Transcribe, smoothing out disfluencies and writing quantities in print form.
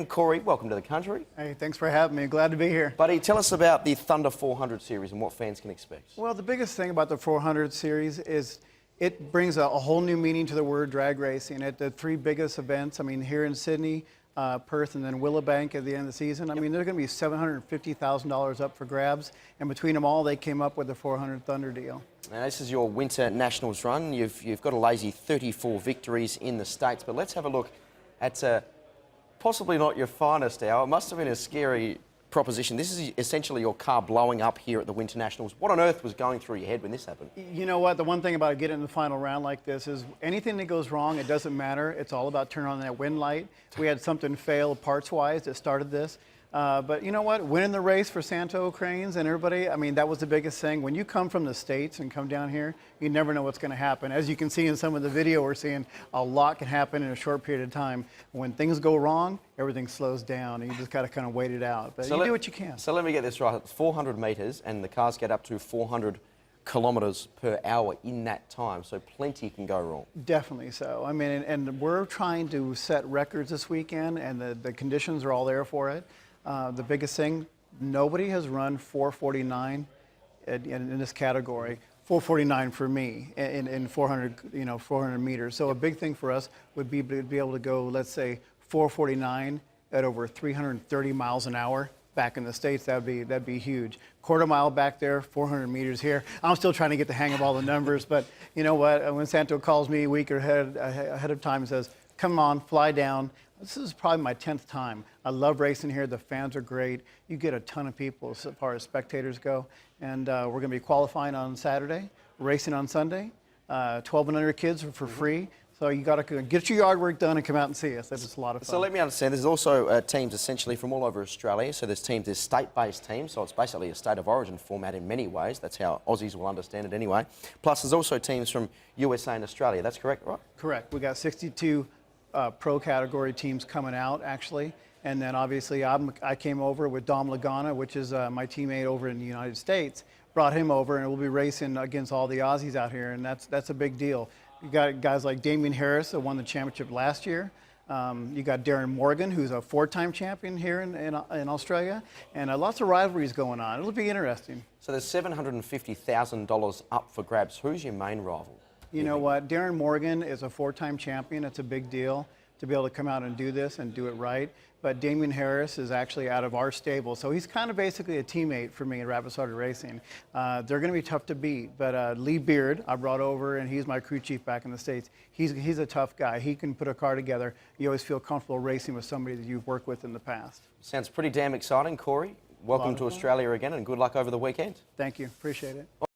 Corey, welcome to the country. Hey, thanks for having me. Glad to be here. Buddy, tell us about the Thunder 400 series and what fans can expect. Well, the biggest thing about the 400 series is it brings a whole new meaning to the word drag racing. At the three biggest events, here in Sydney, Perth, and then Willowbank at the end of the season, there's going to be $750,000 up for grabs, and between them all, they came up with the 400Thunder deal. Now, this is your Winter Nationals run. You've got a lazy 34 victories in the States, but let's have a look at possibly not your finest hour. It must have been a scary proposition. This is essentially your car blowing up here at the Winter Nationals. What on earth was going through your head when this happened? You know what? The one thing about getting in the final round like this is anything that goes wrong, it doesn't matter. It's all about turning on that wind light. We had something fail parts-wise that started this. But you know what? Winning the race for Santo Cranes and everybody, that was the biggest thing. When you come from the States and come down here, you never know what's going to happen. As you can see in some of the video we're seeing, a lot can happen in a short period of time. When things go wrong, everything slows down, and you just got to kind of wait it out. But you do what you can. So let me get this right. It's 400 metres, and the cars get up to 400 kilometres per hour in that time, so plenty can go wrong. Definitely so. And we're trying to set records this weekend, and the conditions are all there for it. The biggest thing, nobody has run 449 in this category. 449 for me in 400, 400 meters. So a big thing for us would be to be able to go, let's say, 449 at over 330 miles an hour. Back in the States, that'd be huge. Quarter mile back there, 400 meters here. I'm still trying to get the hang of all the numbers, but you know what? When Santo calls me a week ahead of time and says, "Come on, fly down." This is probably my 10th time. I love racing here. The fans are great. You get a ton of people as far as spectators go. And we're going to be qualifying on Saturday, racing on Sunday. 12 and under kids are for free. So you got to get your yard work done and come out and see us. It's a lot of fun. So let me understand, there's also teams essentially from all over Australia. So there's state-based teams, so it's basically a state of origin format in many ways. That's how Aussies will understand it anyway. Plus there's also teams from USA and Australia. That's correct, right? Correct. We got 62 pro category teams coming out, actually. And then obviously I came over with Dom Lagana, which is my teammate over in the United States. Brought him over, and we'll be racing against all the Aussies out here, and that's a big deal. You got guys like Damien Harris, who won the championship last year. You got Darren Morgan, who's a 4-time champion here in Australia, and lots of rivalries going on. It'll be interesting. So there's $750,000 up for grabs. Who's your main rival? You know what? Darren Morgan is a 4-time champion. It's a big deal to be able to come out and do this and do it right. But Damien Harris is actually out of our stable, so he's kind of basically a teammate for me in Rapid Starter Racing. They're going to be tough to beat, but Lee Beard I brought over, and he's my crew chief back in the States. He's a tough guy. He can put a car together. You always feel comfortable racing with somebody that you've worked with in the past. Sounds pretty damn exciting, Corey. Welcome to Australia again, and good luck over the weekend. Thank you. Appreciate it.